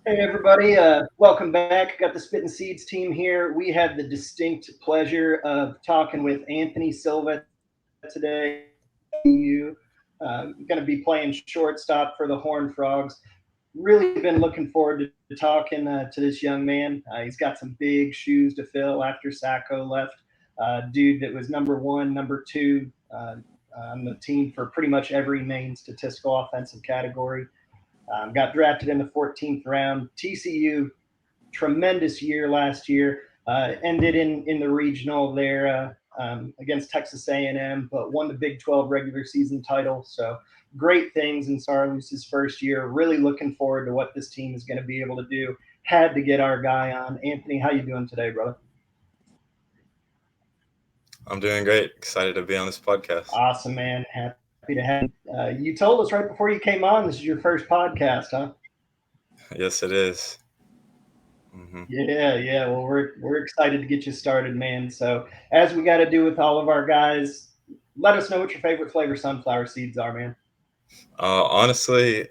Hey everybody, welcome back. Got the Spittin' Seeds team here. We have the distinct pleasure of talking with Anthony Silva today, TCU. Going to be playing shortstop for the Horned Frogs. Really been looking forward to talking to this young man. He's got some big shoes to fill after Sacco left. Dude that was number one, number two on the team for pretty much every main statistical offensive category. Got drafted in the 14th round. TCU, tremendous year last year. Ended in the regional there against Texas A&M, but won the Big 12 regular season title. So great things in Sarlus's first year. Really looking forward to what this team is going to be able to do. Had to get our guy on. Anthony, how you doing today, brother? I'm doing great. Excited to be on this podcast. Awesome, man. Happy to have you. You told us right before you came on this is your first podcast, huh? Yes, it is. Mm-hmm. Yeah. Well, we're excited to get you started, man. So, as we got to do with all of our guys, let us know what your favorite flavor sunflower seeds are, man. Honestly,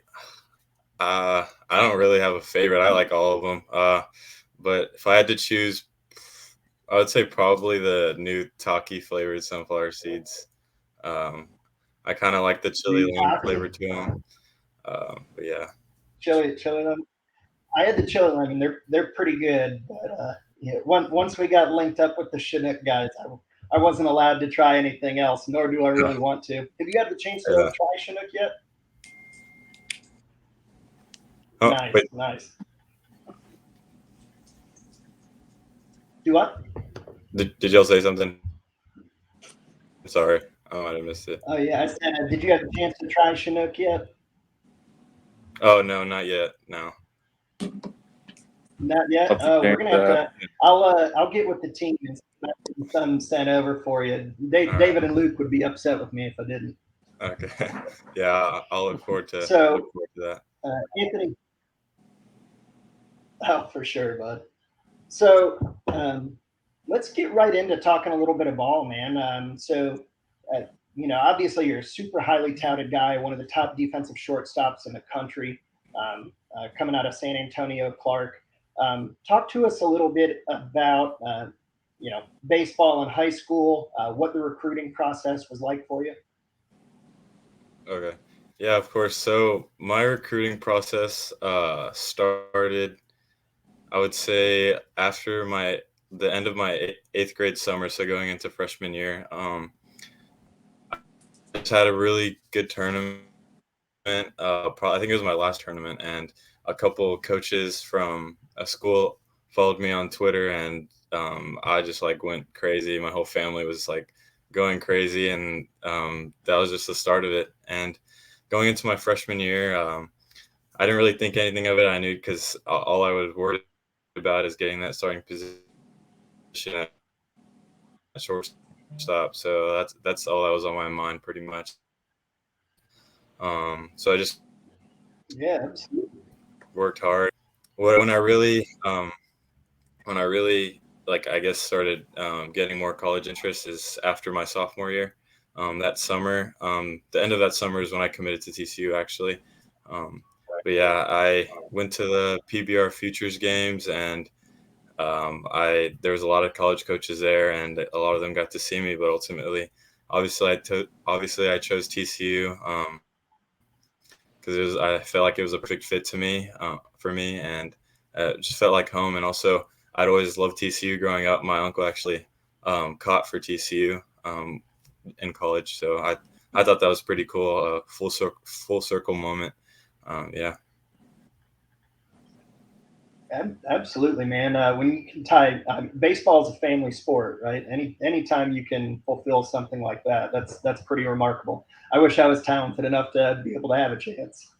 I don't really have a favorite. I like all of them. But if I had to choose, I would say probably the new Taki flavored sunflower seeds. Um, I kind of like the chili New lime Taki, flavor to them. But yeah. chili lemon. I had the chili lemon. They're pretty good, but yeah. Once we got linked up with the Chinook guys, I wasn't allowed to try anything else, nor do I really want to. Have you had the chance to Yeah. try Chinook yet? Oh, wait. Nice. Do what? Did y'all say something? Sorry. I might have missed it. Oh yeah, I said. Did you have a chance to try Chinook yet? Oh, no, not yet. No. Not yet. Have to We're change gonna have that. to. I'll get with the team and get some sent over for you. All right. David and Luke would be upset with me if I didn't. Okay. Yeah, I'll look So, forward to that. Anthony, oh for sure, bud. So let's get right into talking a little bit of ball, man. Uh, obviously you're a super highly touted guy, one of the top defensive shortstops in the country, coming out of San Antonio, Clark. Talk to us a little bit about baseball in high school, what the recruiting process was like for you. Okay. Yeah, of course. So my recruiting process started, I would say, after the end of my eighth grade summer, so going into freshman year. I just had a really good tournament. I think it was my last tournament, and a couple coaches from a school followed me on Twitter, and I just like went crazy. My whole family was like going crazy, and that was just the start of it. And going into my freshman year, I didn't really think anything of it. I knew because all I was worried about is getting that starting position at shortstop. So that's all that was on my mind pretty much. So I just Yeah, absolutely. worked hard. When I really like I guess started getting more college interest is after my sophomore year. That summer, the end of that summer is when I committed to TCU actually. Um, but yeah, I went to the PBR Futures games, and I there was a lot of college coaches there, and a lot of them got to see me. But ultimately, obviously I chose TCU because I felt like it was a perfect fit to me, for me, and it just felt like home. And also, I'd always loved TCU growing up. My uncle actually caught for TCU in college, so I thought that was pretty cool. A full circle moment. Yeah. Absolutely, man. When you can tie baseball is a family sport, right? Anytime you can fulfill something like that, that's pretty remarkable. I wish I was talented enough to be able to have a chance.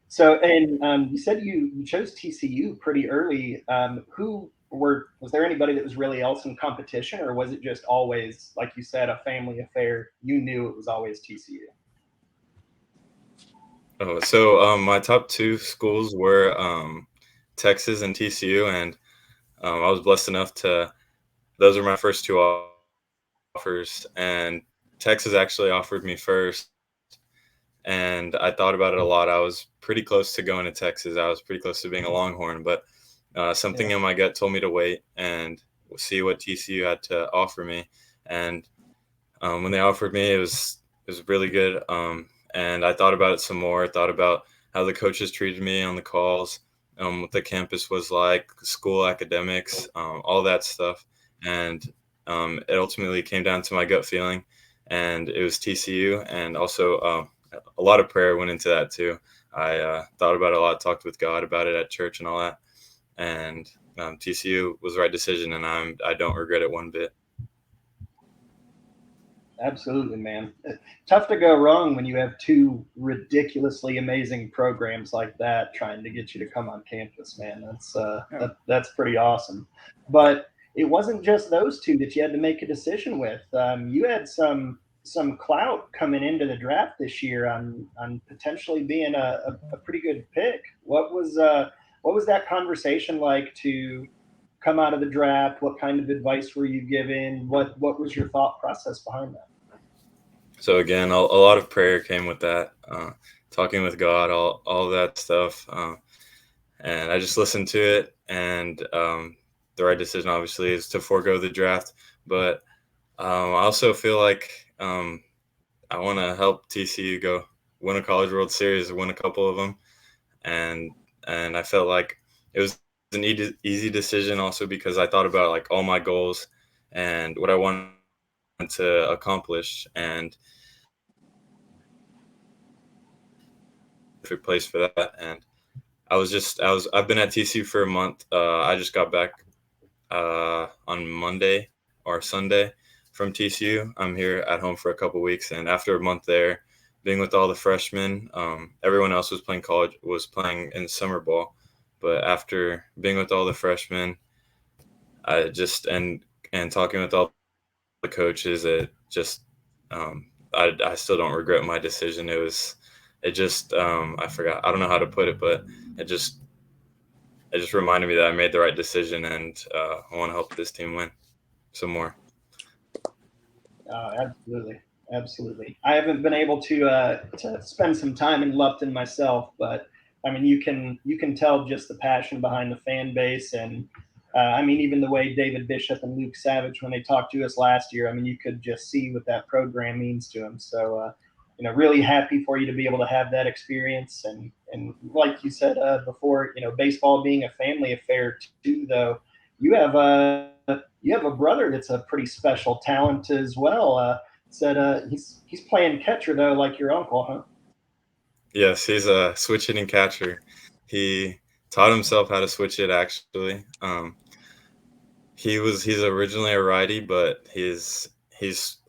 So, and you said you chose TCU pretty early. Who was there anybody that was really else in competition, or was it just always, like you said, a family affair? You knew it was always TCU. Oh, so my top two schools were Texas and TCU, and I was blessed enough to. Those were my first two offers, and Texas actually offered me first, and and I thought about it a lot. I was pretty close to going to Texas. I was pretty close to being a Longhorn, but something in my gut told me to wait and see what TCU had to offer me. And when they offered me, it was really good. And I thought about it some more. Thought about how the coaches treated me on the calls, what the campus was like, school academics, all that stuff. And it ultimately came down to my gut feeling, and it was TCU. And also a lot of prayer went into that too. I thought about it a lot, talked with God about it at church and all that. And TCU was the right decision, and I don't regret it one bit. Absolutely, man. Tough to go wrong when you have two ridiculously amazing programs like that trying to get you to come on campus, man. That's pretty awesome. But it wasn't just those two that you had to make a decision with. You had some clout coming into the draft this year on potentially being a pretty good pick. What was that conversation like to come out of the draft? What kind of advice were you given? What was your thought process behind that? So again, a lot of prayer came with that, talking with God, all that stuff, and I just listened to it. And the right decision, obviously, is to forego the draft. But I also feel like I want to help TCU go win a College World Series, win a couple of them, and I felt like it was an easy decision, also because I thought about like all my goals and what I wanted to accomplish, and perfect place for that. And I've been at TCU for a month. I just got back on Monday or Sunday from TCU. I'm here at home for a couple weeks, and after a month there, being with all the freshmen, everyone else was playing in summer ball, but after being with all the freshmen, I just and talking with all the coaches, it just I still don't regret my decision. It just I forgot, I don't know how to put it, but it just it just reminded me that I made the right decision, and I want to help this team win some more. Absolutely, absolutely. I haven't been able to spend some time in Lupton myself, but I mean, you can tell just the passion behind the fan base, and I mean, even the way David Bishop and Luke Savage, when they talked to us last year, I mean, you could just see what that program means to them. So, really happy for you to be able to have that experience, and like you said before, baseball being a family affair too, though. You have you have a brother that's a pretty special talent as well. Said he's playing catcher though, like your uncle, huh? Yes, he's a switch hitting catcher. He taught himself how to switch it actually. He's originally a righty, but he's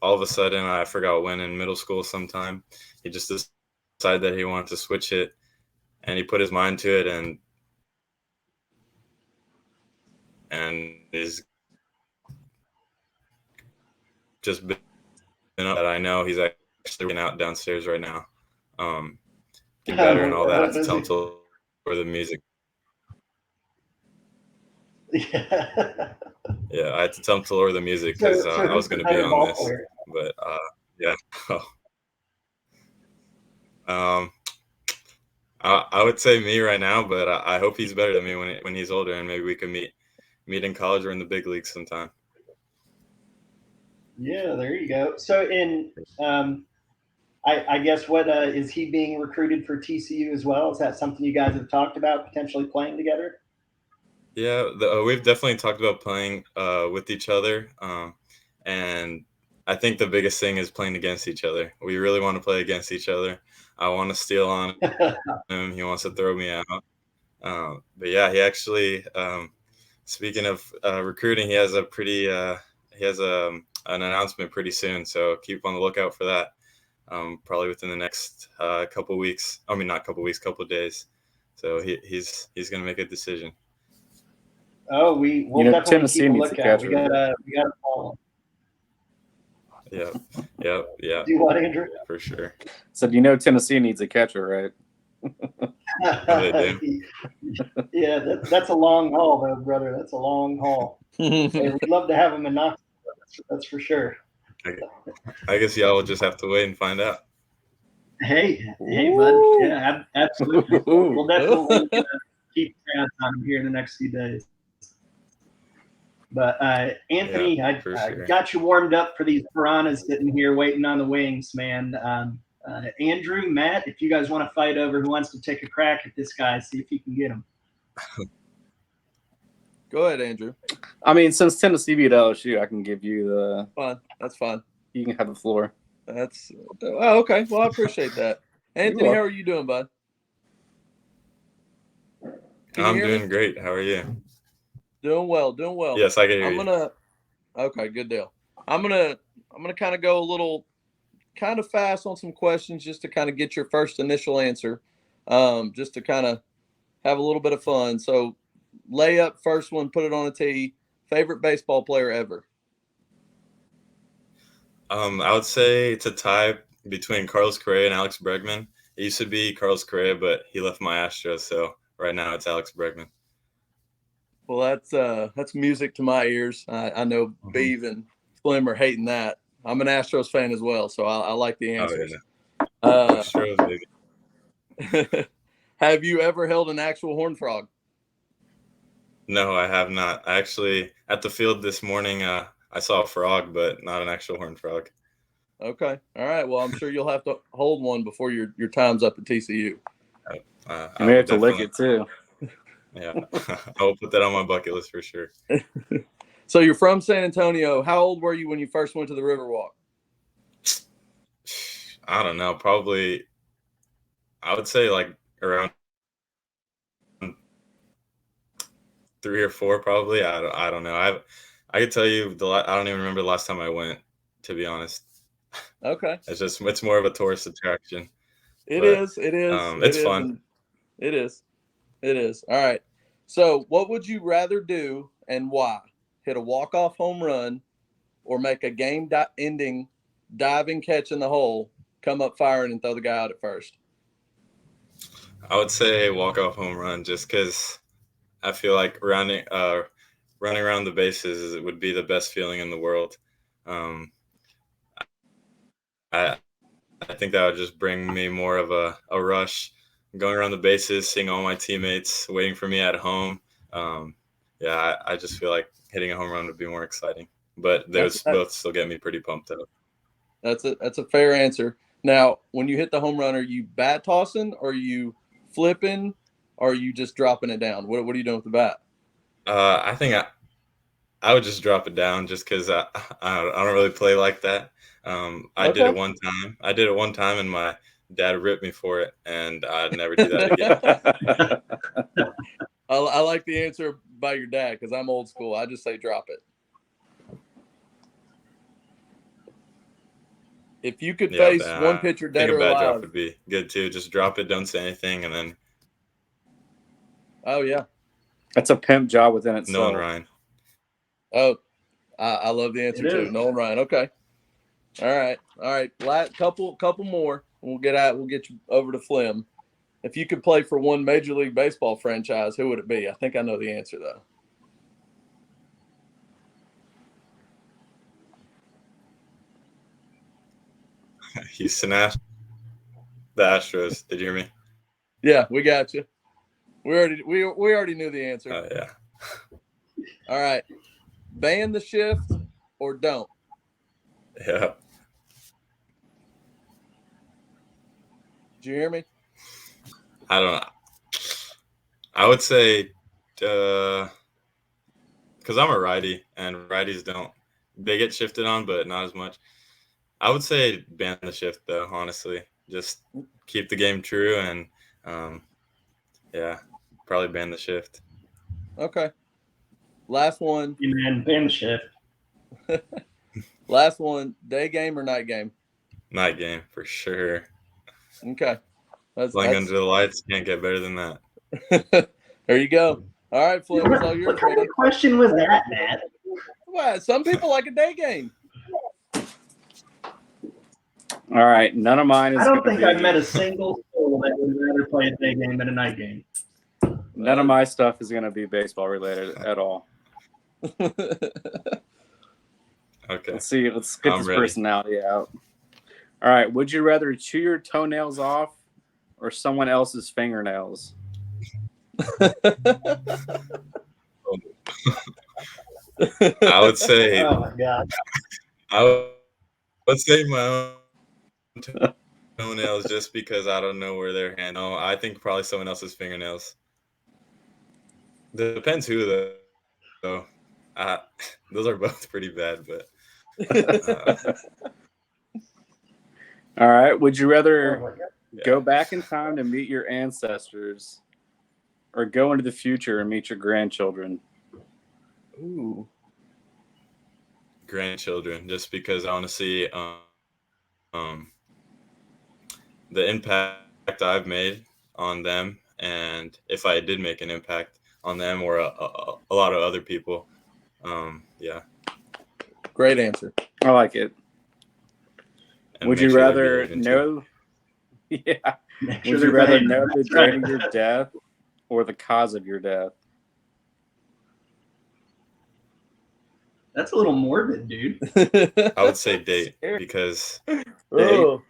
all of a sudden, I forgot when, in middle school sometime, he just decided that he wanted to switch it, and he put his mind to it, and he's just been up. That I know he's actually working out downstairs right now, um, getting better and all that. I What had to is tell him he? to lower the music. Yeah. Yeah, I had to tell him to lower the music because So I who's was the going to be better on ball this, player? but yeah. um, I would say me right now, but I hope he's better than me when he's older, and maybe we can meet in college or in the big leagues sometime. Yeah, there you go. So in I guess what is he being recruited for TCU as well? Is that something you guys have talked about potentially playing together? Yeah, we've definitely talked about playing with each other, and I think the biggest thing is playing against each other. We really want to play against each other. I want to steal on him. He wants to throw me out. But yeah, he actually. Speaking of recruiting, he has an announcement pretty soon, so keep on the lookout for that. Probably within the next couple weeks. I mean, not couple weeks, couple days. So he's gonna make a decision. Oh, we'll definitely keep Tennessee a needs a lookout. catcher. We gotta follow. Yeah, yeah, Do what, Andrew? for sure. So Tennessee needs a catcher, right? Oh, they do. Yeah, that's a long haul, though, brother. That's a long haul. Hey, we'd love to have him in Knoxville. That's for sure. I, I guess y'all will just have to wait and find out. Hey, bud. Yeah, absolutely. We'll definitely keep tabs on him here in the next few days. But Anthony, Yeah, I sure. got you warmed up for these piranhas sitting here waiting on the wings, man. Andrew, Matt, if you guys want to fight over who wants to take a crack at this guy, see if you can get him. Go ahead, Andrew. I mean, since Tennessee beat LSU, I can give you the. Fine. That's fine. You can have the floor. That's okay. Well, I appreciate that. Anthony, how are you doing, bud? I'm doing great. How are you? Doing well. Yes, I can hear you. Okay, good deal. I'm gonna kind of go a little kind of fast on some questions just to kind of get your first initial answer, just to kind of have a little bit of fun. So, layup, first one, put it on a tee. Favorite baseball player ever? I would say it's a tie between Carlos Correa and Alex Bregman. It used to be Carlos Correa, but he left my Astros, so right now it's Alex Bregman. Well, that's music to my ears. I know Beav and Slim are hating that. I'm an Astros fan as well, so I like the answers. Oh, yeah. Astros, have you ever held an actual horned frog? No, I have not. Actually, at the field this morning, I saw a frog, but not an actual horned frog. Okay. All right. Well, I'm sure you'll have to hold one before your time's up at TCU. You may have to lick it too. Yeah, I'll put that on my bucket list for sure. So you're from San Antonio. How old were you when you first went to the Riverwalk? I don't know. Probably, I would say like around 3 or 4. Probably. I don't know. I could tell you I don't even remember the last time I went. To be honest. Okay. It's more of a tourist attraction. It is. It's fun. It is. All right. So, what would you rather do and why? Hit a walk-off home run or make a game-ending diving catch in the hole, come up firing and throw the guy out at first? I would say walk-off home run just because I feel like running around the bases would be the best feeling in the world. I think that would just bring me more of a rush. Going around the bases, seeing all my teammates waiting for me at home. I just feel like hitting a home run would be more exciting. But those both still get me pretty pumped up. That's a fair answer. Now, when you hit the home run, are you bat tossing? Or are you flipping? Or are you just dropping it down? What are you doing with the bat? I think I would just drop it down just because I don't really play like that. I did it one time. And my dad ripped me for it, and I'd never do that again. I like the answer by your dad because I'm old school. I just say drop it. If you could face one pitcher dead or alive, a bad drop would be good too. Just drop it, don't say anything, and then. Oh yeah, that's a pimp job within itself. Nolan Ryan. Oh, I love the answer too. Nolan Ryan. Okay. All right. Couple more. We'll get you over to Flim. If you could play for one Major League Baseball franchise, who would it be? I think I know the answer though. Houston Astros. The Astros. Did you hear me? Yeah, we got you. We already knew the answer. Oh yeah. All right. Ban the shift or don't? Yeah. Did you hear me? I don't know. I would say, because I'm a righty, and righties they get shifted on, but not as much. I would say ban the shift, though, honestly. Just keep the game true, and, probably ban the shift. Okay. Last one. Yeah, man, ban the shift. Last one, day game or night game? Night game, for sure. Okay. Playing under the lights, can't get better than that. There you go. All right, Flip. What kind of question was that, Matt? Well, some people like a day game. All right, none of mine is. I don't think I've met a single soul that would rather play a day game than a night game. None of my stuff is going to be baseball related at all. Okay. Let's get this personality out. All right. Would you rather chew your toenails off or someone else's fingernails? I would say Oh my god. I would say my own toenails just because I don't know where their hand. No, I think probably someone else's fingernails. Depends who though. Those are both pretty bad, but All right. Would you Oh rather my god. go back in time to meet your ancestors or go into the future and meet your grandchildren? Ooh. grandchildren, just because I want to see the impact I've made on them, and if I did make an impact on them or a lot of other people. Yeah. Great answer. I like it. And Would make you sure they rather believe in too. know? Yeah. Make sure Would you they're rather paying. know the That's date right. of your death or the cause of your death? That's a little morbid, dude. I would say date Scary. because Oh.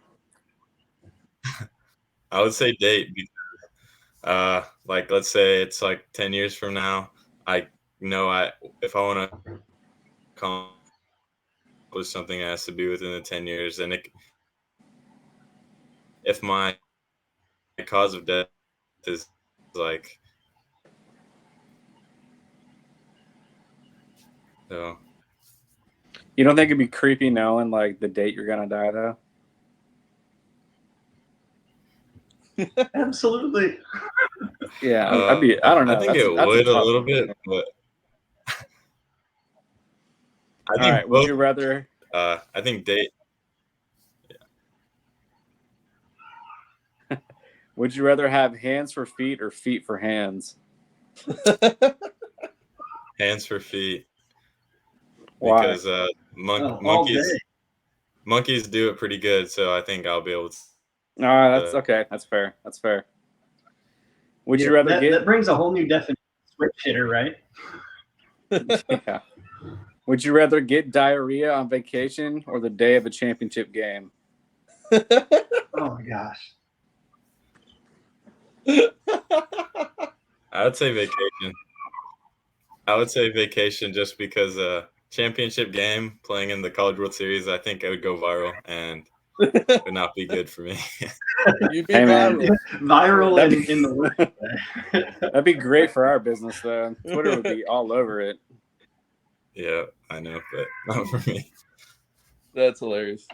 I would say date because like let's say it's like 10 years from now, I know if I want to accomplish something, it has to be within the 10 years, and if my cause of death is like so. You don't think it'd be creepy knowing like the date you're gonna die though? Absolutely. Yeah, I don't know. I think That's it that's would a tough little one. bit, but I All think right. Would both. you rather? I think date. Would you rather have hands for feet or feet for hands? Hands for feet, Why? because All day. monkeys do it pretty good, so I think I'll be able to. That's okay. That's fair. That's fair. Would you rather that get? brings a whole new definition of switch hitter, right? Yeah. Would you rather get diarrhea on vacation or the day of a championship game? Oh my gosh. I would say vacation. I would say vacation just because championship game playing in the College World Series, I think it would go viral and it would not be good for me. You'd be Hey, man. viral. Viral That'd in the worst way. That'd be great for our business, though. Twitter would be all over it. Yeah, I know, but not for me. That's hilarious.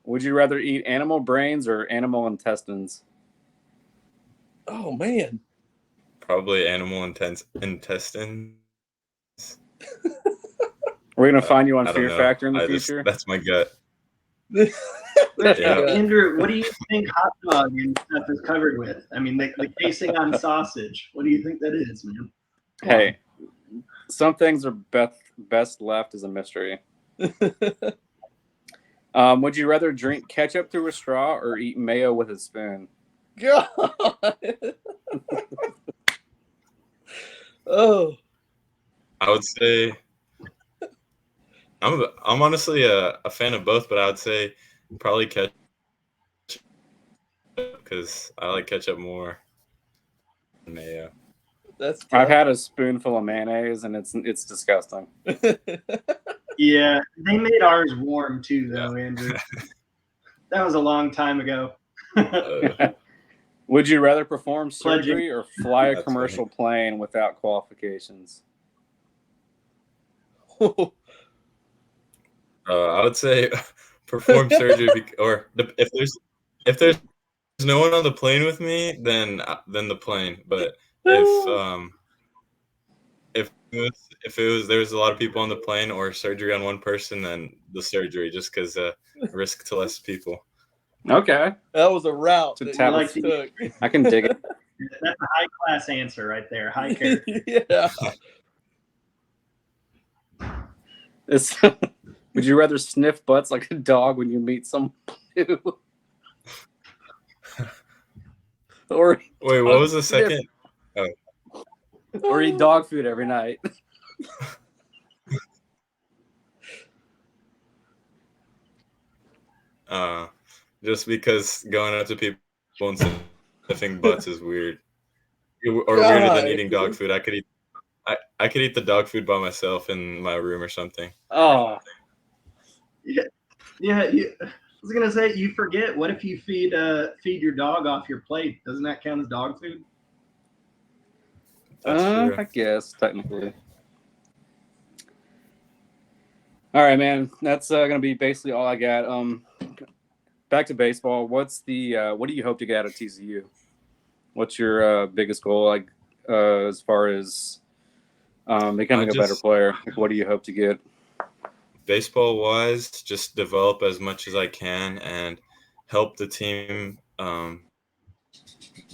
Would you rather eat animal brains or animal intestines? Oh man. Probably animal intestine. We're gonna find you on I don't Fear know. Factor in the future. That's my gut. Yeah. Andrew, what do you think hot dog and stuff is covered with? I mean, the casing on sausage. What do you think that is, man? Hey, some things are best left as a mystery. Would you rather drink ketchup through a straw or eat mayo with a spoon? God. Oh. I would say I'm honestly a fan of both, but I would say probably ketchup because I like ketchup more than mayo. That's I've tough. had a spoonful of mayonnaise and it's disgusting. Yeah, they made ours warm too, though, Andrew. That was a long time ago. Would you rather perform Pledging. surgery or fly a That's commercial plane without qualifications? I would say perform surgery, or if there's no one on the plane with me, then the plane. But if there was a lot of people on the plane or surgery on one person, then the surgery, just because risk to less people. Okay, That was a route To that tap you it. took. I can dig it. That's a high class answer right there. High character. Yeah. Would you rather sniff butts like a dog when you meet someone new? or Wait, what was the second? or eat dog food every night? just because going up to people and sniffing butts is weird, or God. weirder than eating dog food. I could eat the dog food by myself in my room or something. Oh, Yeah, I was gonna say, you forget. What if you feed your dog off your plate? Doesn't that count as dog food? That's true. I guess technically. All right, man. That's gonna be basically all I got. Back to baseball. What do you hope to get out of TCU? What's your biggest goal, like as far as becoming a better player? Like, what do you hope to get? Baseball wise, just develop as much as I can and help the team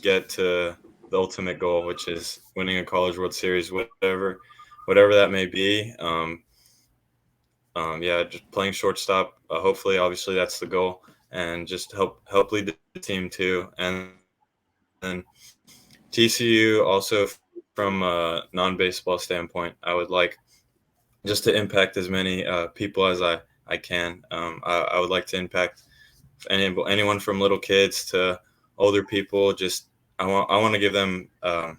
get to the ultimate goal, which is winning a College World Series, whatever that may be. Yeah, just playing shortstop. Hopefully, obviously, that's the goal, and just help lead the team too. And TCU also, from a non-baseball standpoint, I would like just to impact as many people as I can. I would like to impact anyone from little kids to older people. Just I want to give them a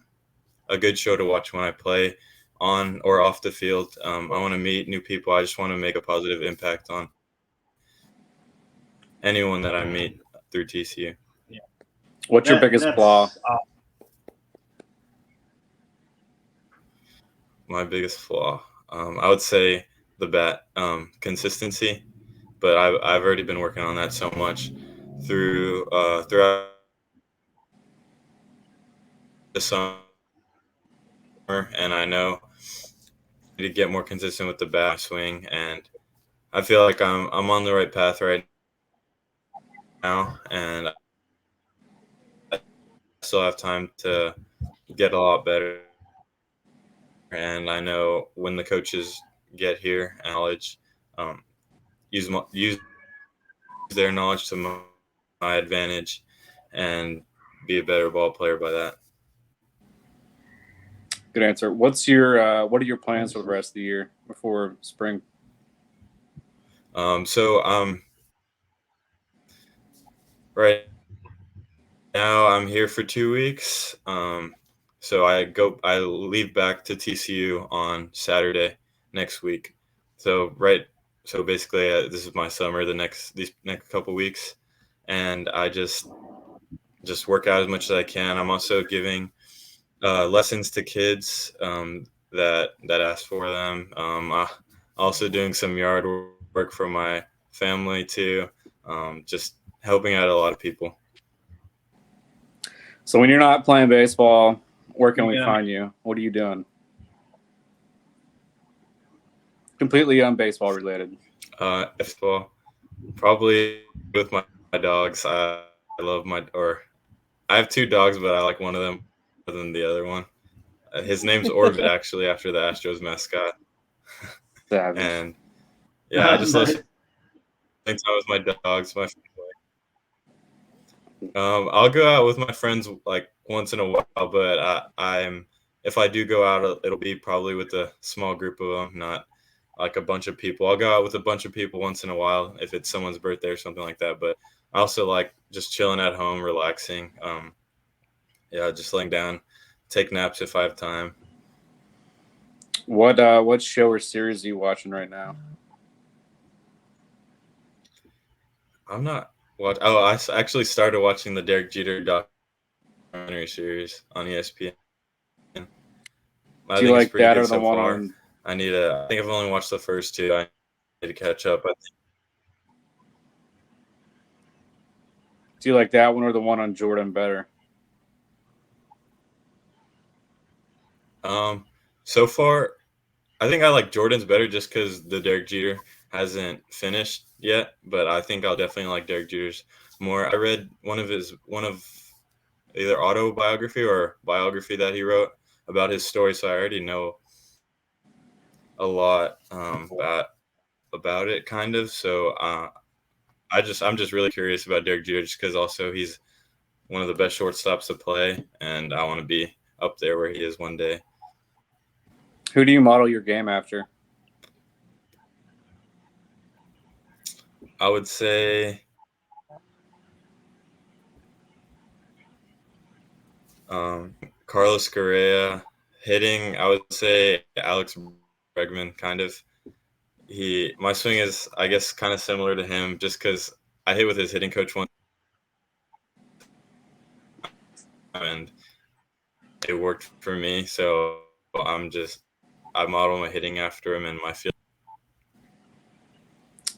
good show to watch when I play on or off the field. I want to meet new people. I just want to make a positive impact on anyone that I meet through TCU. Yeah. What's your biggest flaw? My biggest flaw, I would say the bat consistency, but I've already been working on that so much throughout the summer, and I know I need to get more consistent with the bat swing, and I feel like I'm on the right path right now, and I still have time to get a lot better. And I know when the coaches get here, knowledge, use their knowledge to my advantage, and be a better ball player by that. Good answer. What are your plans for the rest of the year before spring? Right now I'm here for 2 weeks. So I leave back to TCU on Saturday next week. So basically this is my summer these next couple weeks, and I just work out as much as I can. I'm also giving lessons to kids that ask for them. Also doing some yard work for my family too. Just helping out a lot of people. So when you're not playing baseball, where can we find you? What are you doing? Completely baseball related. Baseball, probably with my dogs. I have 2 dogs, but I like one of them more than the other one. His name's Orbit, actually, after the Astros mascot. Savage. And yeah, I just love spending time with my dogs, my family. I'll go out with my friends like once in a while, but if I do go out, it'll be probably with a small group of them, not like a bunch of people. I'll go out with a bunch of people once in a while if it's someone's birthday or something like that. But I also like just chilling at home, relaxing. Yeah, just laying down, take naps if I have time. What show or series are you watching right now? I'm not. I actually started watching the Derek Jeter documentary series on ESPN. Do you like that or the one on? I think I've only watched the first 2. I need to catch up. Do you like that one or the one on Jordan better? So far, I think I like Jordan's better just because the Derek Jeter hasn't finished yet. But I think I'll definitely like Derek Jeter's more. I read one of either autobiography or biography that he wrote about his story, so I already know a lot about it, kind of. So I'm just really curious about Derek Jeter, just because also he's one of the best shortstops to play, and I want to be up there where he is one day. Who do you model your game after? I would say Carlos Correa. Hitting, I would say Alex Bregman, kind of. My swing is, I guess, kind of similar to him, just because I hit with his hitting coach one, and it worked for me. So I model my hitting after him and my field.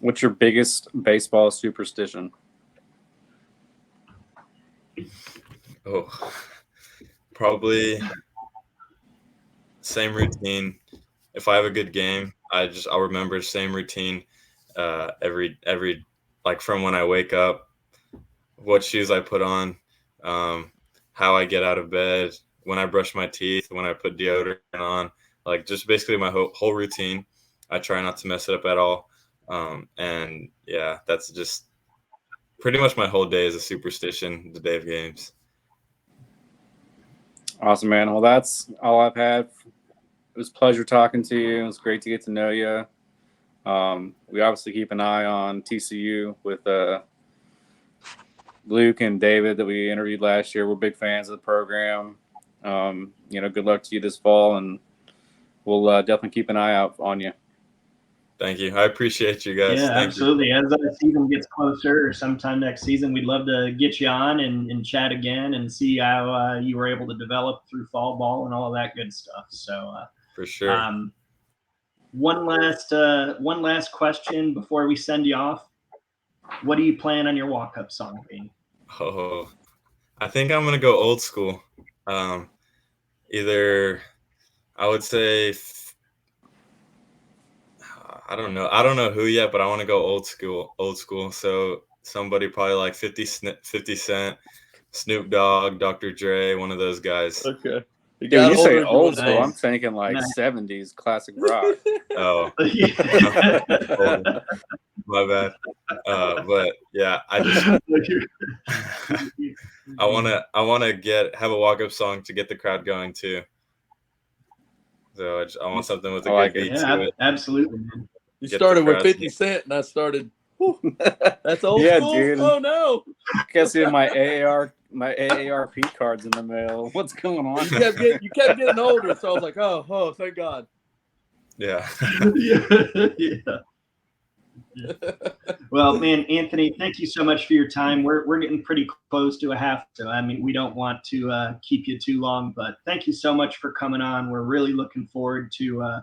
What's your biggest baseball superstition? Oh, probably same routine. If I have a good game, I'll remember same routine every like from when I wake up, what shoes I put on, how I get out of bed, when I brush my teeth, when I put deodorant on, like just basically my whole routine. I try not to mess it up at all. And yeah, that's just pretty much my whole day is a superstition, the day of games. Awesome, man. Well, that's all I've had. It was a pleasure talking to you. It was great to get to know you. We obviously keep an eye on TCU with Luke and David that we interviewed last year. We're big fans of the program. Good luck to you this fall, and we'll definitely keep an eye out on you. Thank you. I appreciate you guys. Yeah, Thank absolutely. you. As the season gets closer, or sometime next season, we'd love to get you on and chat again and see how you were able to develop through fall ball and all of that good stuff. So For sure. One last question before we send you off. What do you plan on your walk-up song being? Oh, I think I'm gonna go old school. Either I would say I don't know who yet, but I want to go old school. So somebody probably like 50 Cent, Snoop Dogg, Dr. Dre, one of those guys. Okay. Dude, when you say older, old school, nice. I'm thinking like Nice. 70s classic rock. Oh, my bad. But yeah, I want to have a walk-up song to get the crowd going too. So I want something with a I like good it. beat Yeah, to it. absolutely, man. You Get started the with crowd 50 Cent, and I started. That's old Yeah, school. dude. Oh no! Guess you my AARP cards in the mail. What's going on? You kept getting older, so I was like, oh, thank God. Yeah. Yeah. Well, man, Anthony, thank you so much for your time. We're getting pretty close to a half, so I mean, we don't want to keep you too long, but thank you so much for coming on. We're really looking forward to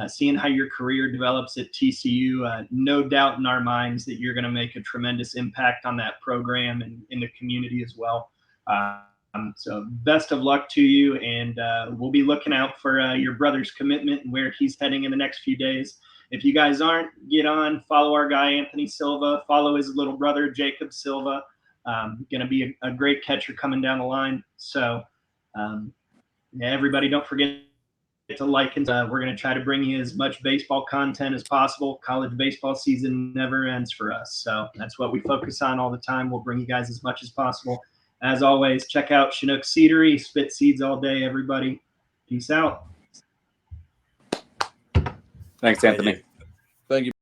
seeing how your career develops at TCU. No doubt in our minds that you're going to make a tremendous impact on that program and in the community as well. So best of luck to you, and we'll be looking out for your brother's commitment and where he's heading in the next few days. If you guys aren't, get on, follow our guy, Anthony Silva, follow his little brother, Jacob Silva. Going to be a great catcher coming down the line. So everybody don't forget to like, and we're going to try to bring you as much baseball content as possible. College baseball season never ends for us. So that's what we focus on all the time. We'll bring you guys as much as possible. As always, check out Chinook Seedery, spit seeds all day, everybody. Peace out. Thanks, Anthony. Thank you. Thank you.